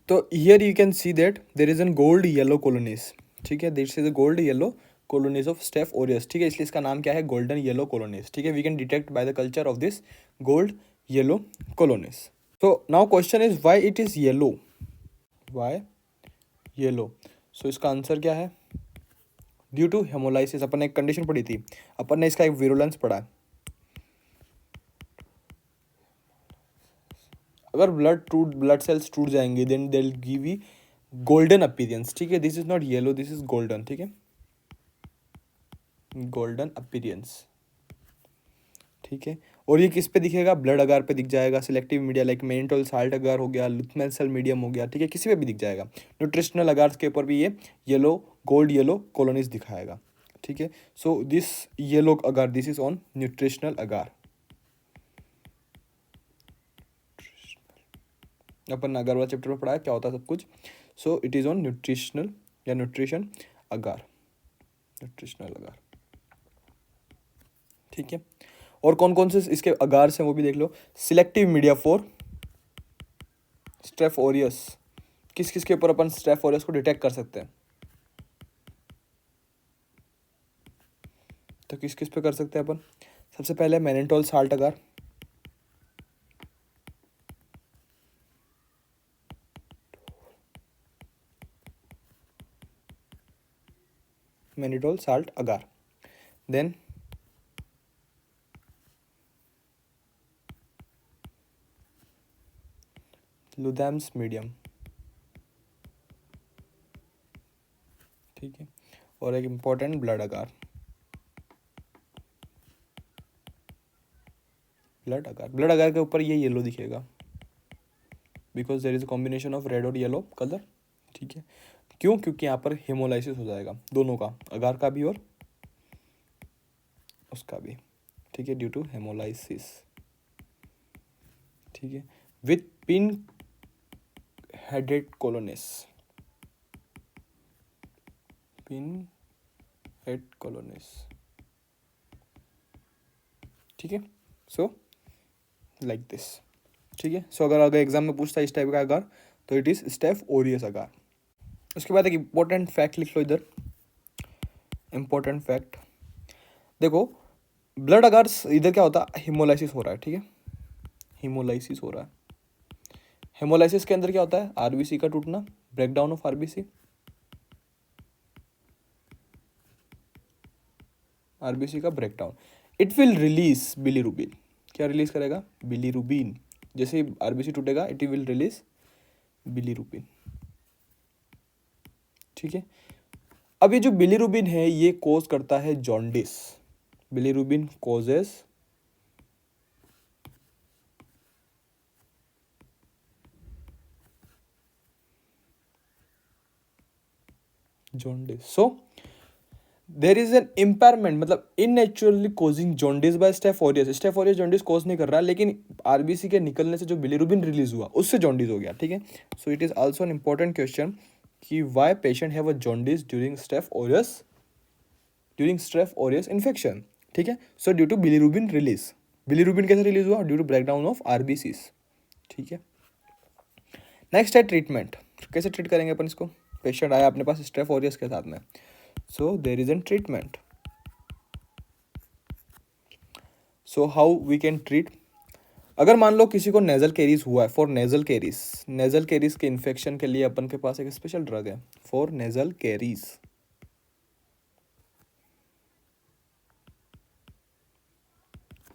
तो here you can see that there is an gold yellow colonies. ठीक है, this is gold yellow colonies of staph aureus. ठीक है, इसलिए इसका नाम क्या है, गोल्डन येलो कॉलोनीज। ठीक है, we can detect by the culture of this gold yellow colonies. तो now question is why it is yellow, why yellow. So इसका आंसर क्या है, ड्यू टू हेमोलाइसिस। अपन ने एक कंडीशन पढ़ी थी, अपन ने इसका एक विरुलेंस पढ़ा है। अगर ब्लड सेल्स टूट जाएंगे then they will give you golden appearance. ठीक है, this is not yellow, this is golden. ठीक है, गोल्डन अपीयरेंस। ठीक है, और ये किस पे दिखेगा, ब्लड अगार पे दिख जाएगा। Selective media like mannitol salt agar हो गया, लुथमेल सेल मीडियम हो गया। ठीक है, किसी पे भी दिख जाएगा। न्यूट्रिशनल अगार के ऊपर भी ये येलो गोल्ड येलो कॉलोनीज दिखाएगा। ठीक है, so this yellow agar this is on nutritional agar. अपन अगार वाला चैप्टर में पढ़ा है क्या होता है सब कुछ। सो इट इज ऑन न्यूट्रिशनल या न्यूट्रिशन अगार, न्यूट्रिशनल अगार। ठीक है, और कौन कौन से इसके अगार हैं वो भी देख लो। सिलेक्टिव मीडिया फॉर स्ट्रेफ ओरियस, किस किस के ऊपर अपन स्ट्रेफ ओरियस को डिटेक्ट कर सकते हैं, तो किस किस पे कर सकते हैं अपन। सबसे पहले mannitol salt agar, mannitol salt agar. Then Ludlam's medium. ठीक है, और एक important blood agar, blood agar. Blood agar के ऊपर ये येलो दिखेगा because there is a combination of red और येलो कलर। ठीक है, क्यों, क्योंकि यहाँ पर हेमोलाइसिस हो जाएगा दोनों का, अगार का भी और उसका भी। ठीक है, ड्यू टू हेमोलाइसिस। ठीक है, with pin headed colonies, pin head colonies. ठीक है, सो लाइक दिस। ठीक है, सो अगर एग्जाम में पूछता है इस टाइप का अगार तो इट इज स्टेफ ओरियस अगार। उसके बाद एक इंपॉर्टेंट फैक्ट लिख लो इधर, इंपॉर्टेंट फैक्ट देखो। ब्लड अगार इधर क्या होता है, हिमोलाइसिस हो रहा है। ठीक है, हिमोलाइसिस हो रहा है। हेमोलाइसिस के अंदर क्या होता है, आरबीसी का टूटना, ब्रेकडाउन ऑफ आरबीसी, आरबीसी का breakdown. It will release bilirubin, क्या रिलीज करेगा, बिलीरुबिन। जैसे ही आरबीसी टूटेगा इट विल रिलीज बिलीरुबिन। ठीक है, अब ये जो बिलीरुबिन है ये कोज करता है jaundice. Bilirubin causes jaundice. So there is an impairment, मतलब unnaturally causing jaundice by staph aureus. Staph aureus jaundice cause नहीं कर रहा, लेकिन आरबीसी के निकलने से जो बिलीरुबिन रिलीज हुआ उससे जॉन्डिस हो गया। ठीक है, so it is also an important question कि why patient have a jaundice during staph aureus, during staph aureus infection. ठीक है, so due to bilirubin release. Bilirubin कैसे रिलीज हुआ, due to breakdown of RBCs. ठीक है, next है treatment. कैसे treat करेंगे अपन इसको, पेशेंट आया अपने पास स्टेफ ओरियस के साथ में, so there is an treatment. So how we can treat, अगर मान लो किसी को नेजल कैरीज हुआ है, for nasal carriage, nasal carriage के इन्फेक्शन के लिए अपन के पास एक स्पेशल ड्रग है फॉर नेजल कैरीज।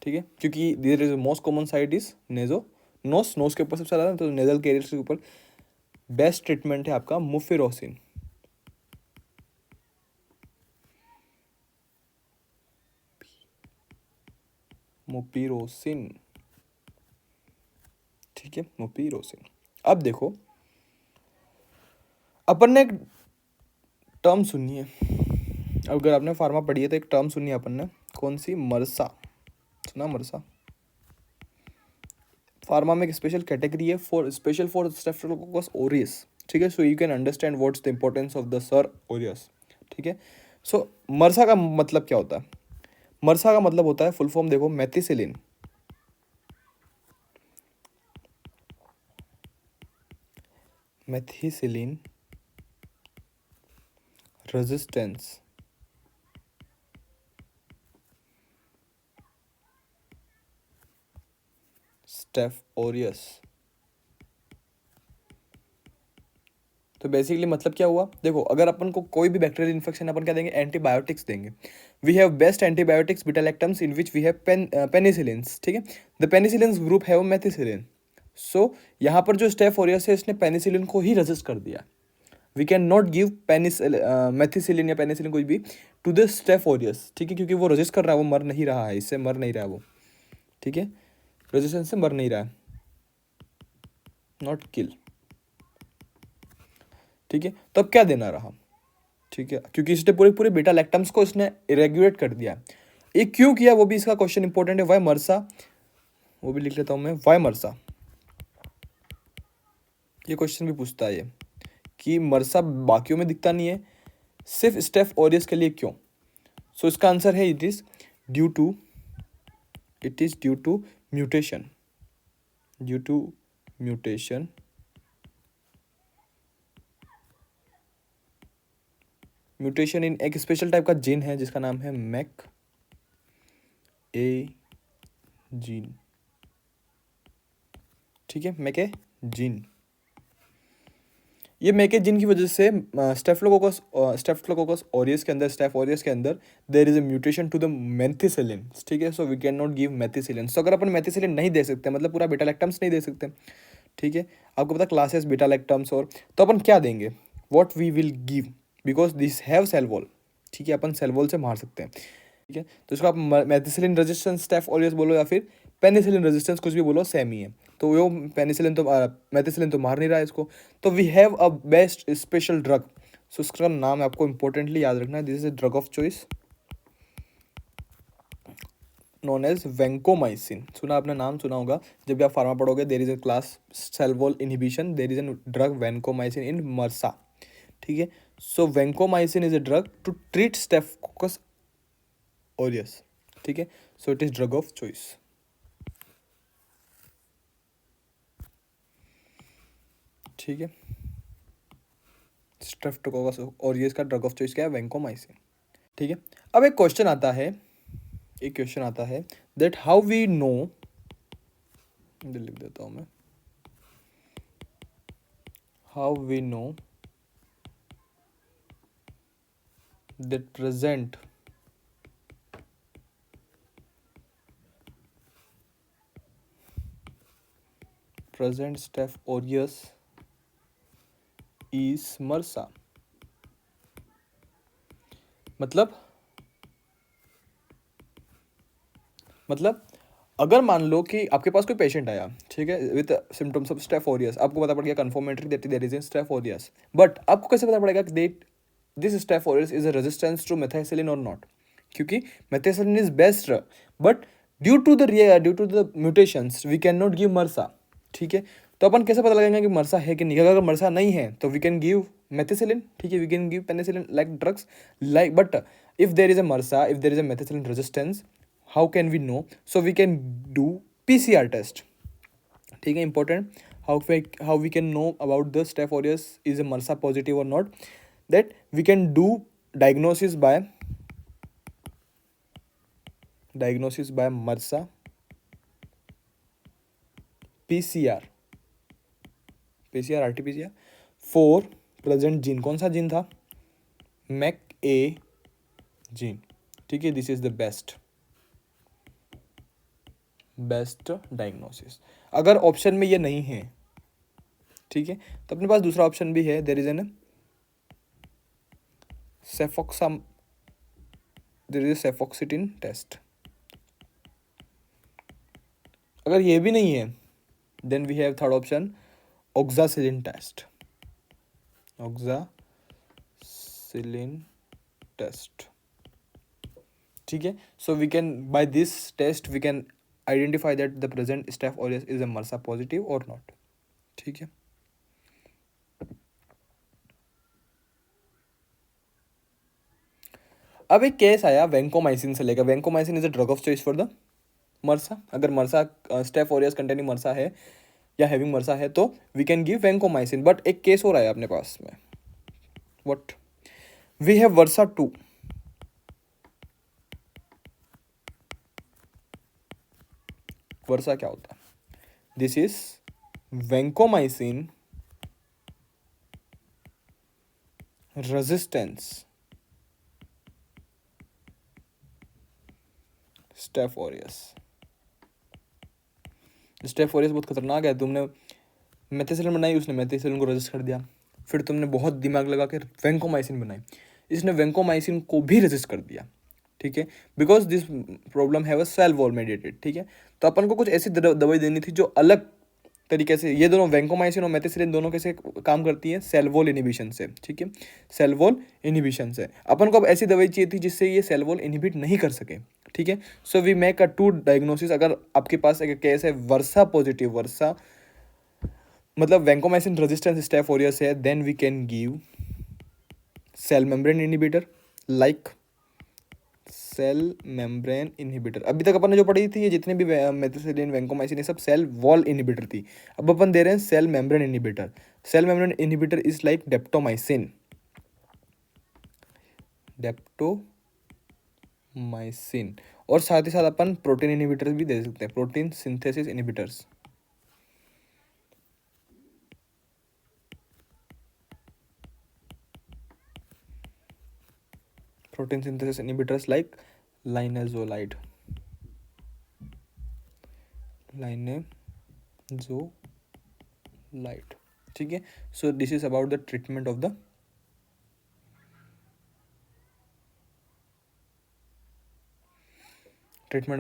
ठीक है, क्योंकि there is most common site is nasal nose, nose के ऊपर सबसे ज़्यादा, तो नेजल कैरियर्स के ऊपर बेस्ट ट्रीटमेंट है आपका मुफिरोसिन। मुपीरोसिन, ठीक है, मुपीरोसिन। अब देखो, अपन ने एक टर्म सुनी है, अगर आपने फार्मा पढ़ी है तो एक टर्म सुनी है अपन ने, कौन सी? मरसा, सुना मरसा? फार्मा में एक स्पेशल कैटेगरी है for special for staphylococcus aureus, ठीक है। So you can understand what's the importance of the sir Orius, ठीक है। सो मरसा का मतलब क्या होता है? मरसा का मतलब होता है, फुल फॉर्म देखो, methicillin, methicillin resistance staph aureus. तो बेसिकली मतलब क्या हुआ? देखो, अगर अपन को कोई भी बैक्टीरियल इन्फेक्शन, अपन क्या देंगे? एंटीबायोटिक्स देंगे। We have best antibiotics beta lactams in which we have penicillins, ठीक है। The penicillins group have methicillin. सो यहाँ पर जो स्टेफ ओरियस है, इसने पेनिसिलिन को ही रेजिस्ट कर दिया। We can not give methicillin या पेनिसिलिन कोई भी टू द स्टेफ ओरियस, ठीक है, क्योंकि वो रेजिस्ट कर रहा है, वो मर नहीं रहा है, इससे मर नहीं रहा है वो, ठीक है, रेजिस्टेंस से मर नहीं रहा है, नॉट किल, ठीक है। तो अब क्या देना रहा? ठीक है, क्योंकि इसने पूरे पूरे बीटा लैक्टम्स को इसने रेगुलेट कर दिया। ये क्यों किया, वो भी इसका क्वेश्चन इंपॉर्टेंट है। वाई मरसा, वो भी लिख लेता हूं मैं, वाई मरसा, ये क्वेश्चन भी पूछता है ये, कि मरसा बाकियों में दिखता नहीं है, सिर्फ स्टेफ ओरियस के लिए क्यों? सो इसका आंसर है, it is due to mutation, due to mutation mutation in एक स्पेशल टाइप का जीन है जिसका नाम है मैक ए जीन, ठीक है, मैके जीन। ये मैके जीन की वजह से स्टेफिलोकोकस ऑरियस के अंदर, स्टेफ ऑरियस के अंदर there is a mutation to the methicillin, ठीक है। So we can not give methicillin. सो अगर अपन मेथिसिलिन नहीं दे सकते, मतलब पूरा बीटा लैक्टम्स नहीं दे सकते, ठीक है, आपको पता क्लासेस बीटा लैक्टम्स, और तो अपन क्या देंगे? What we will give, because this have cell wall, ठीक है, अपन सेल वॉल से मार सकते हैं, ठीक है। तो इसको आप मेथिसिलिन रेजिस्टेंस स्टेफ ऑरियस बोलो या फिर पेनिसिलिन रेजिस्टेंस, कुछ भी बोलो, सेम ही है। तो वो पेनिसिलिन तो मेथिसिलिन तो मार नहीं रहा है इसको, तो we have a best special drug. So इसका नाम आपको इंपॉर्टेंटली याद रखना है, this is a drug of choice known as vancomycin. सुना आपने, नाम सुना होगा जब भी आप फार्मा पढ़ोगे, there is a class cell wall inhibition, there is a drug vancomycin in MRSA, ठीक है। So vancomycin is a drug to treat staphylococcus aureus, ठीक है। So it is drug of choice, ठीक है। स्ट्रेप्टोकोकस ऑरियस का drug of choice क्या है? Vancomycin, ठीक है। अब एक क्वेश्चन आता है, दैट हाउ वी नो, लिख देता हूं मैं, how we know that present staph aureus is MRSA। मतलब अगर मान लो कि आपके पास कोई पेशेंट आया, ठीक है, with symptoms of staph aureus, आपको पता पड़ गया confirmatory that there is in staph aureus, but आपको कैसे पता पड़ेगा कि this staph aureus is a resistance to methicillin और नॉट? क्योंकि methicillin is best, but due to the mutations we can not give MRSA, ठीक है। तो अपन कैसे पता लगाएंगे कि मरसा है कि नहीं? अगर मरसा नहीं है तो वी कैन गिव मेथिसिलिन, ठीक है, we can give penicillin like drugs, like, but if there is a MRSA, if there is a methicillin resistance, how can we know? So we can do PCR test, ठीक है, important, how we can know about the staph aureus is a MRSA positive or not, that we can do diagnosis by MRSA PCR, RT-PCR for present gene, कौन सा gene था? Mac ए gene, ठीक है, this is the best, best diagnosis. अगर option में ये नहीं है, ठीक है, तो अपने पास दूसरा ऑप्शन भी है, there is an cefoxam, there is cefoxitin test. अगर ये भी नहीं है, then we have third option, oxacillin test, oxacillin test, ठीक है। So we can by this test we can identify that the present staph aureus is a MRSA positive और not, ठीक है। अब एक केस आया वेंकोमाइसिन से लेकर। Vancomycin is a drug of choice for the MRSA. अगर MRSA staph aureus containing MRSA है या हैविंग मर्सा है तो we can give vancomycin. But एक केस और आया अपने पास में, what, we have VRSA 2। VRSA क्या होता है? This is vancomycin resistance staph aureus. Staph aureus बहुत खतरनाक है। तुमने मेथिसिलिन बनाई, उसने मेथिसिलिन को रेजिस्ट कर दिया। फिर तुमने बहुत दिमाग लगा के वेंकोमाइसिन बनाई, इसने वेंकोमाइसिन को भी रेजिस्ट कर दिया, ठीक है, because this problem have a cell wall mediated, ठीक है। तो अपन को कुछ ऐसी दवाई देनी थी जो अलग तरीके से, ये दोनों वेंकोमाइसिन और मेथिसिलिन दोनों कैसे काम करती है, सेल वॉल इनहिबिशन से, ठीक है, सेल वॉल इनहिबिशन से। अपन को अब ऐसी दवाई चाहिए थी जिससे ये सेल वॉल इनहिबिट नहीं कर सके, ठीक है। So we make a to diagnosis. अगर आपके पास एक केस है वर्सा पॉजिटिव, वर्सा मतलब वेंकोमाइसिन रेजिस्टेंस स्टेफ ऑरियस है, then we can give cell membrane inhibitor, like cell membrane inhibitor. अभी तक अपन ने जो पढ़ी थी ये जितने भी मेथिसिलिन वेंकोमाइसिन ये सब सेल वॉल इनहिबिटर थी। अब अपन दे रहे हैं cell membrane inhibitor. Cell membrane inhibitor is like daptomycin, daptomycin. और साथ ही साथ अपन प्रोटीन इनहिबिटर्स भी दे सकते हैं, protein synthesis inhibitors, protein synthesis inhibitors like linezolide, ठीक है। So this is about the treatment of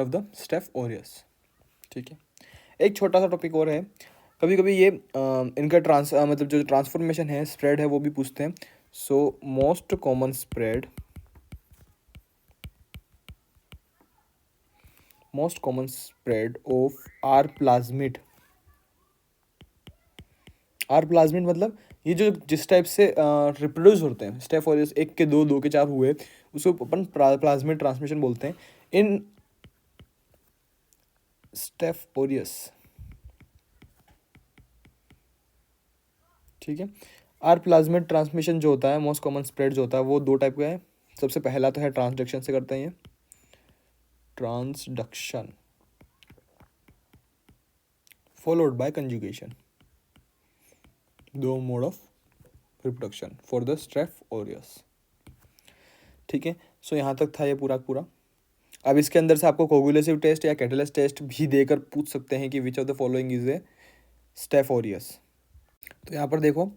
the Steph aureus, ठीक है। एक छोटा सा टॉपिक और है, कभी कभी ये इनका मतलब जो ट्रांसफॉर्मेशन है, स्प्रेड है, वो भी पूछते हैं। So most common spread of R plasmid. R plasmid मतलब ये जो जिस टाइप से रिप्रोड्यूस होते हैं स्टेफ ऑरियस, एक के दो, दो के चार हुए, उसको अपन प्लाज्मिड ट्रांसमिशन बोलते हैं इन स्टेफ ऑरियस, ठीक है। आर प्लाज्मिड ट्रांसमिशन जो होता है, मोस्ट कॉमन स्प्रेड जो होता है, वो दो टाइप का है। सबसे पहला तो है ट्रांसडक्शन से करते हैं ये, ट्रांसडक्शन फॉलोड बाय कंजुगेशन, दो mode of reproduction for the Steph aureus, ठीक है। सो यहाँ तक था ये पूरा पूरा। अब इसके अंदर से आपको कोगुलेसिव टेस्ट या कैटलेस टेस्ट भी देकर पूछ सकते हैं कि which of the following is a staph aureus. तो यहाँ पर देखो,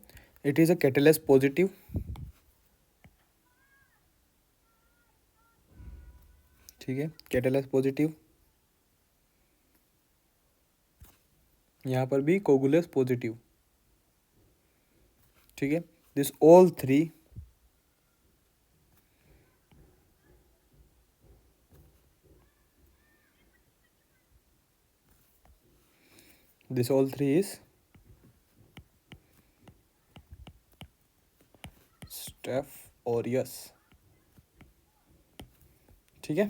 इट इज अ कैटलेस पॉजिटिव, ठीक है, कैटलेस पॉजिटिव। यहाँ पर भी कोगुलेस पॉजिटिव, ठीक है। This all three is staph aureus, ठीक है।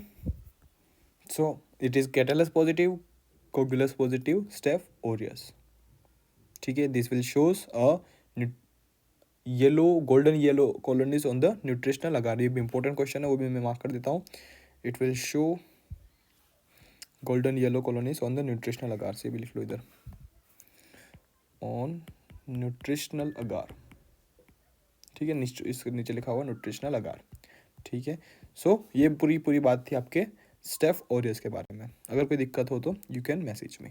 So it is catalase positive, coagulase positive, staph aureus, ठीक है। This will shows a yellow, golden yellow colonies on the nutritional agar. ये भी इंपॉर्टेंट क्वेश्चन है, वो भी मैं मार्क कर देता हूँ। It will show golden yellow colonies on the nutritional agar, से भी लिख लो इधर, ऑन न्यूट्रिशनल अगार, ठीक है। इसके नीचे लिखा हुआ न्यूट्रिशनल अगार, ठीक है। सो ये पूरी पूरी बात थी आपके स्टेफ ओरियस के बारे में। अगर कोई दिक्कत हो तो यू कैन मैसेज मी।